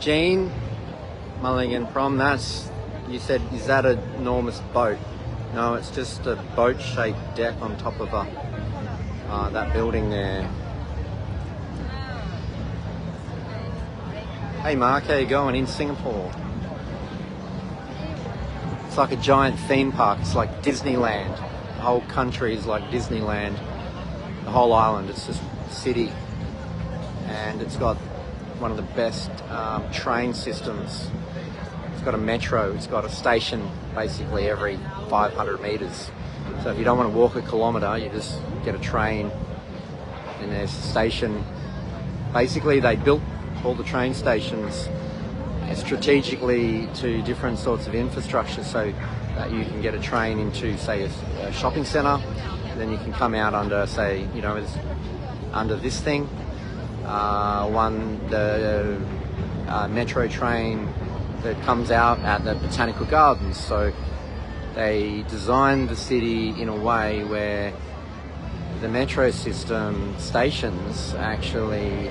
Jean Mulligan from you said, is that an enormous boat? No, it's just a boat-shaped deck on top of that building there. Hey Mark, how you going in Singapore? It's like a giant theme park. It's like Disneyland. The whole country is like Disneyland. The whole island, it's just a city. And it's got one of the best train systems. It's got a metro, it's got a station basically every 500 meters. So if you don't want to walk a kilometer, you just get a train and there's a station. Basically they built all the train stations strategically to different sorts of infrastructure so that you can get a train into, say, a shopping centre, then you can come out under, say, under this thing. The metro train that comes out at the Botanical Gardens. So they designed the city in a way where the metro system stations actually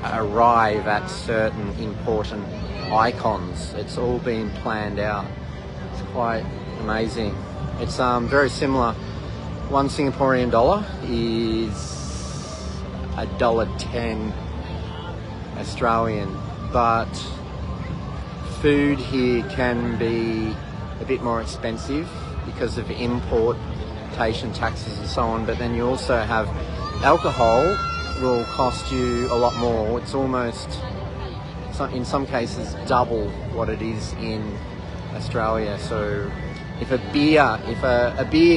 arrive at certain important icons. It's all been planned out. It's quite amazing. It's very similar. One Singaporean dollar is $1.10 Australian, but food here can be a bit more expensive because of importation taxes and so on, but then you also have alcohol will cost you a lot more. It's almost, in some cases, double what it is in Australia. So if a beer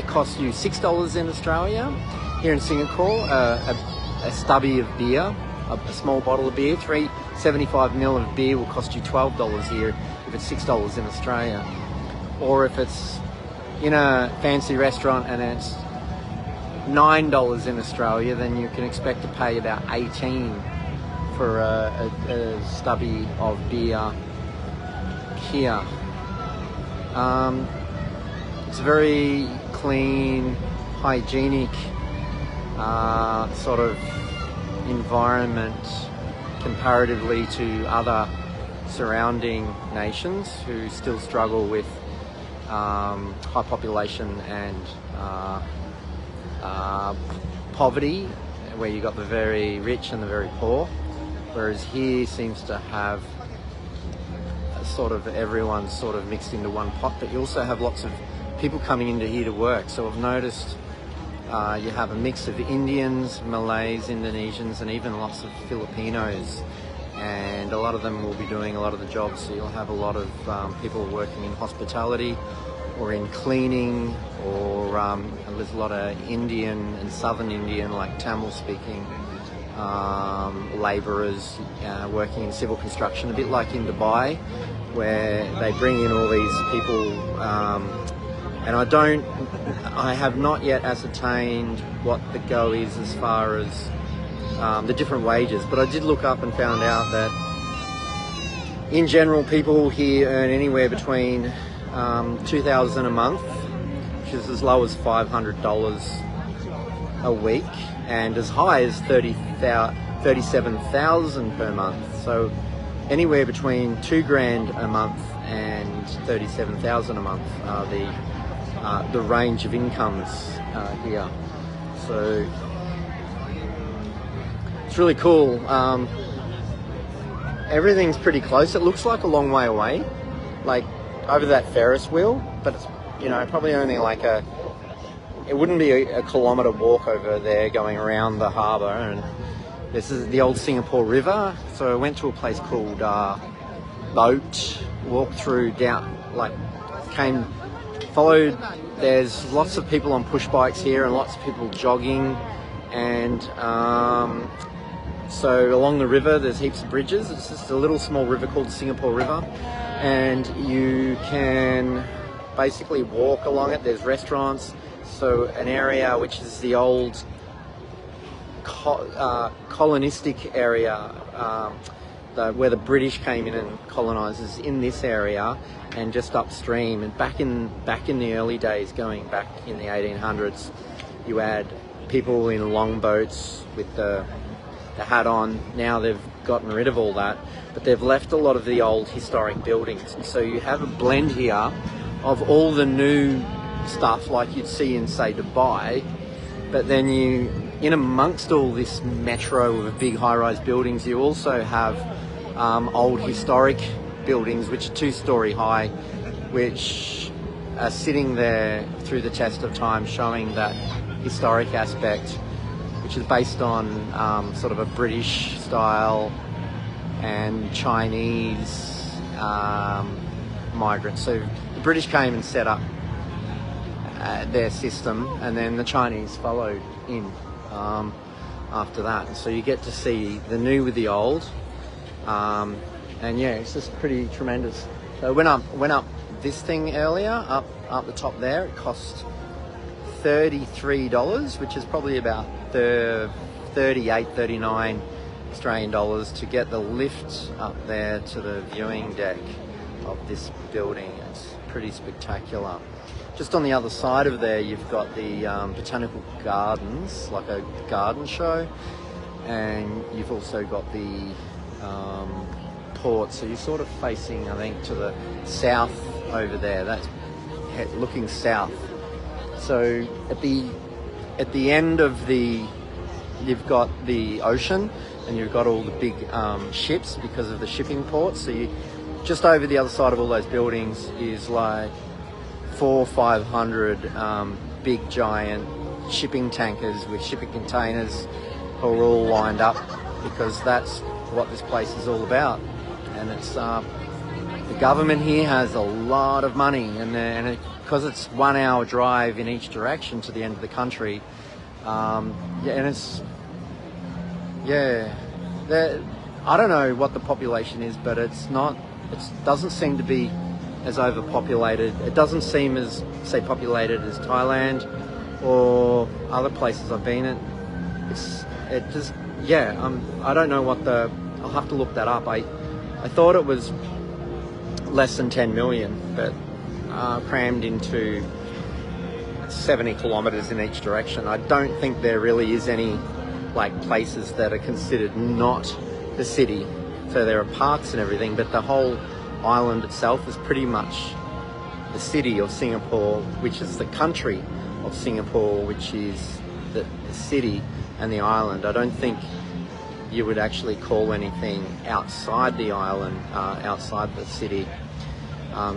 costs you $6 in Australia, here in Singapore, a stubby of beer, a small bottle of beer, 375ml of beer will cost you $12 here if it's $6 in Australia. Or if it's in a fancy restaurant and it's $9 in Australia, then you can expect to pay about $18 for a stubby of beer here. It's a very clean, hygienic sort of environment comparatively to other surrounding nations who still struggle with high population and poverty, where you got the very rich and the very poor, whereas here seems to have sort of everyone sort of mixed into one pot, but you also have lots of people coming into here to work. So I've noticed you have a mix of Indians, Malays, Indonesians, and even lots of Filipinos, and a lot of them will be doing a lot of the jobs. So you'll have a lot of people working in hospitality or in cleaning, or there's a lot of Indian and Southern Indian, like Tamil speaking labourers working in civil construction, a bit like in Dubai, where they bring in all these people, and I have not yet ascertained what the go is as far as the different wages, but I did look up and found out that in general people here earn anywhere between $2,000 a month, which is as low as $500 a week, and as high as $37,000 per month. So anywhere between $2,000 a month and $37,000 a month are the range of incomes here. So it's really cool. Everything's pretty close. It looks like a long way away, like over that Ferris wheel, but it's, probably only it wouldn't be a kilometre walk over there going around the harbour. And this is the old Singapore River. So I went to a place called Boat, walked through down, followed, there's lots of people on push bikes here and lots of people jogging, and so along the river there's heaps of bridges. It's just a little small river called the Singapore River, and you can basically walk along it. There's restaurants, so an area which is the old colonistic area, where the British came in and colonised, is in this area and just upstream. And back in the early days, going back in the 1800s, you had people in longboats with the hat on. Now they've gotten rid of all that, but they've left a lot of the old historic buildings. And so you have a blend here of all the new stuff like you'd see in, say, Dubai, but then you, in amongst all this metro of big high-rise buildings, you also have old historic buildings which are 2-story high, which are sitting there through the test of time, showing that historic aspect, which is based on sort of a British style and Chinese migrants. So the British came and set up their system, and then the Chinese followed in after that. So you get to see the new with the old, and yeah, it's just pretty tremendous. So went up this thing earlier, up the top there. It cost $33, which is probably about 38, 39 Australian dollars to get the lift up there to the viewing deck of this building. It's pretty spectacular. Just on the other side of there, you've got the botanical gardens, like a garden show, and you've also got the port. So you're sort of facing, I think, to the south over there. That's looking south. So at the end of you've got the ocean, and you've got all the big ships because of the shipping ports. So you just over the other side of all those buildings is like 400 or 500 big giant shipping tankers with shipping containers who are all lined up, because that's what this place is all about. And it's the government here has a lot of money, and because it's 1 hour drive in each direction to the end of the country, and it's I don't know what the population is, but it doesn't seem to be as overpopulated. It doesn't seem as, say, populated as Thailand or other places I've been in. I don't know I'll have to look that up. I thought it was less than 10 million, but crammed into 70 kilometres in each direction. I don't think there really is any like places that are considered not the city. So there are parks and everything, but the whole island itself is pretty much the city of Singapore, which is the country of Singapore, which is the city and the island. I don't think you would actually call anything outside the island, outside the city.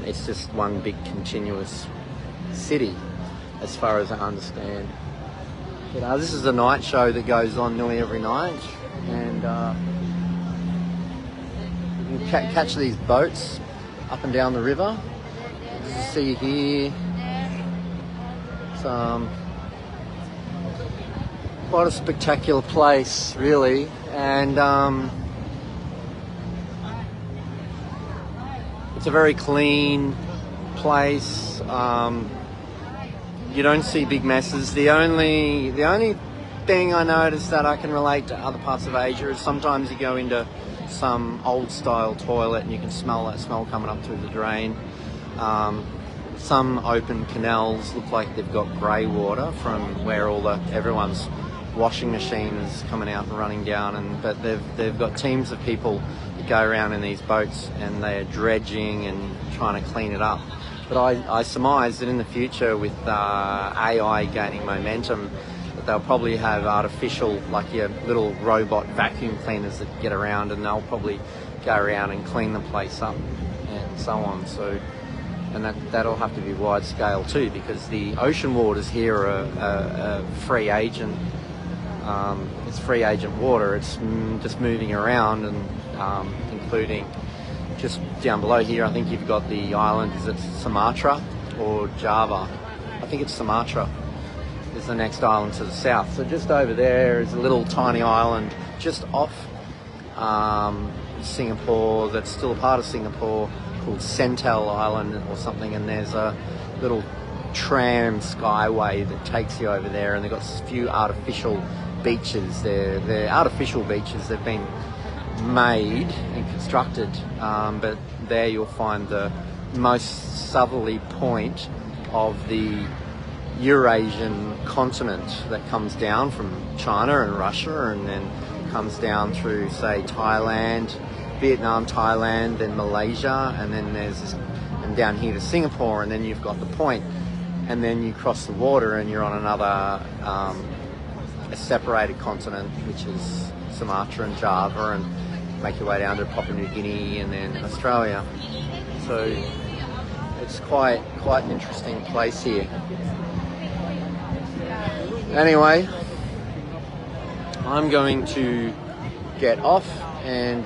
It's just one big continuous city, as far as I understand. But, this is a night show that goes on nearly every night, and you can catch these boats up and down the river. As you see here, it's quite a spectacular place, really, and it's a very clean place. You don't see big messes. The only thing I noticed that I can relate to other parts of Asia is sometimes you go into some old style toilet and you can smell that smell coming up through the drain. Some open canals look like they've got grey water from where everyone's washing machine is coming out and running down, but they've got teams of people that go around in these boats and they're dredging and trying to clean it up. But I surmise that in the future, with AI gaining momentum, that they'll probably have artificial, like your little robot vacuum cleaners that get around, and they'll probably go around and clean the place up and so on. So, and that'll have to be wide scale too, because the ocean waters here are free agent. It's free agent water. It's just moving around, and including just down below here, I think you've got the island. Is it Sumatra or Java? I think it's Sumatra is the next island to the south. So just over there is a little tiny island just off Singapore that's still a part of Singapore, called Sentel Island or something, and there's a little tram skyway that takes you over there, and they've got a few artificial beaches. They're artificial beaches. They've been made and constructed, but there you'll find the most southerly point of the Eurasian continent that comes down from China and Russia and then comes down through, say, Thailand, Vietnam, Thailand, then Malaysia, and then there's this, and down here to Singapore, and then you've got the point, and then you cross the water and you're on another a separated continent, which is Sumatra and Java, and make your way down to Papua New Guinea and then Australia. So it's quite an interesting place here. Anyway, I'm going to get off and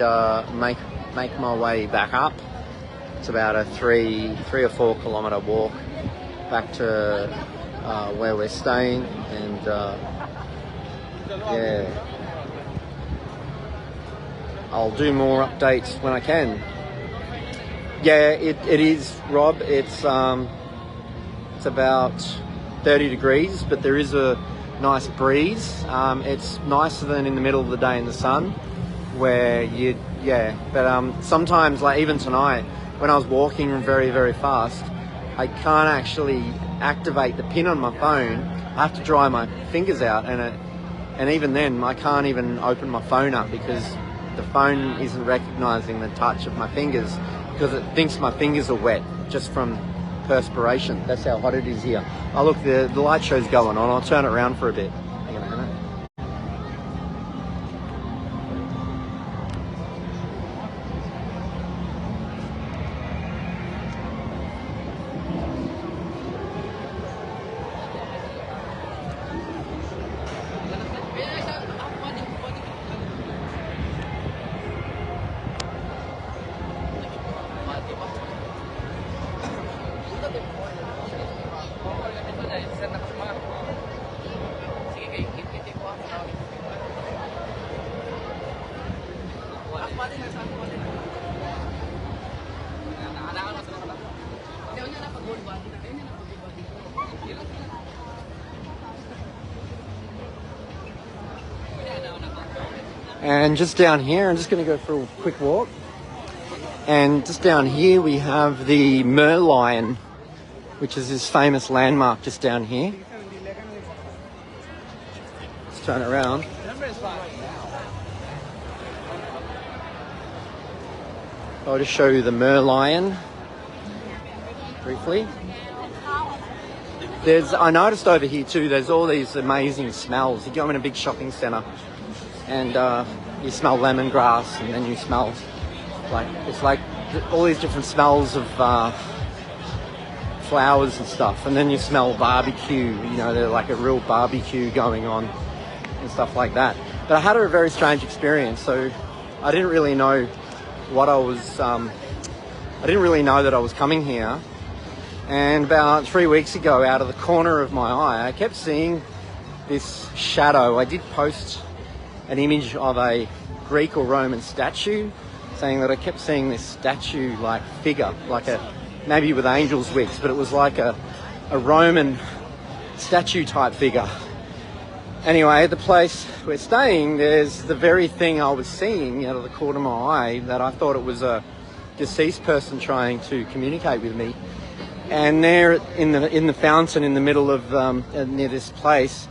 make my way back up. It's about a 3 or 4 kilometre walk back to where we're staying, and yeah, I'll do more updates when I can. Yeah, it is, Rob. It's about 30 degrees, but there is a nice breeze. It's nicer than in the middle of the day in the sun, where but sometimes, like even tonight, when I was walking very, very fast, I can't actually activate the pin on my phone. I have to dry my fingers out, and even then I can't even open my phone up because the phone isn't recognizing the touch of my fingers, because it thinks my fingers are wet just from perspiration. That's how hot it is here. Oh look, the light show's going on. I'll turn it around for a bit. Hang on a minute. And just down here, I'm just going to go for a quick walk. And just down here we have the Merlion, which is this famous landmark just down here. Let's turn it around. I'll just show you the Merlion briefly. I noticed over here too, there's all these amazing smells. You go in a big shopping centre and you smell lemongrass, and then you smell it's like all these different smells of flowers and stuff, and then you smell barbecue, you know, they're like a real barbecue going on and stuff like that. But I had a very strange experience, so I didn't really know what I didn't really know that I was coming here. And about 3 weeks ago, out of the corner of my eye, I kept seeing this shadow. I did post an image of a Greek or Roman statue, saying that I kept seeing this statue-like figure, like maybe with angels' wings, but it was like a Roman statue-type figure. Anyway, the place we're staying, there's the very thing I was seeing out of the corner of my eye, that I thought it was a deceased person trying to communicate with me. And there in the fountain in the middle of near this place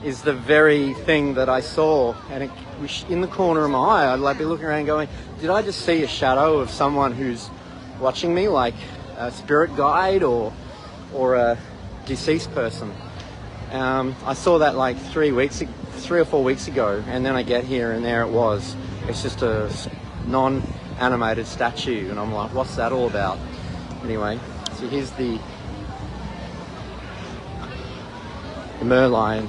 is the very thing that I saw, and it was in the corner of my eye. I'd like be looking around going, did I just see a shadow of someone who's watching me, like a spirit guide or a deceased person? I saw that like 3 or 4 weeks ago, and then I get here and there it was. It's just a non-animated statue, and I'm like, what's that all about? Anyway, so here's the Merlion.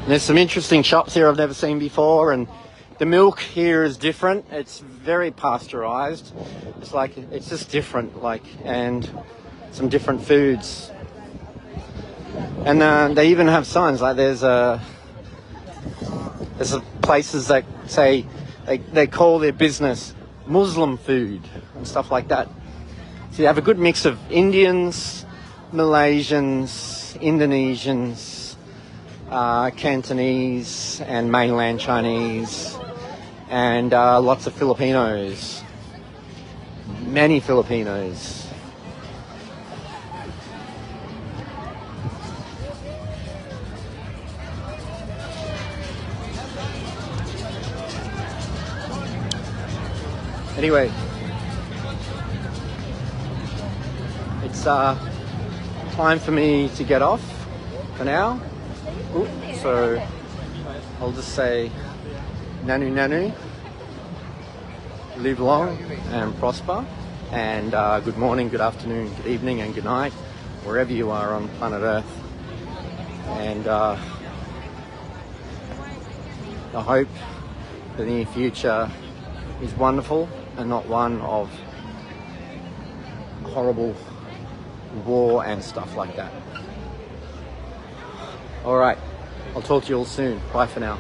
There's some interesting shops here I've never seen before, and the milk here is different. It's very pasteurized. It's just different, and some different foods. And they even have signs, like there's places that say they call their business Muslim food and stuff like that. So you have a good mix of Indians, Malaysians, Indonesians, Cantonese and mainland Chinese, and lots of Filipinos, many Filipinos. Anyway, it's time for me to get off for now. Ooh, so I'll just say nanu nanu, live long and prosper, and good morning, good afternoon, good evening and good night, wherever you are on planet Earth. And I hope the near future is wonderful and not one of horrible war and stuff like that. All right, I'll talk to you all soon. Bye for now.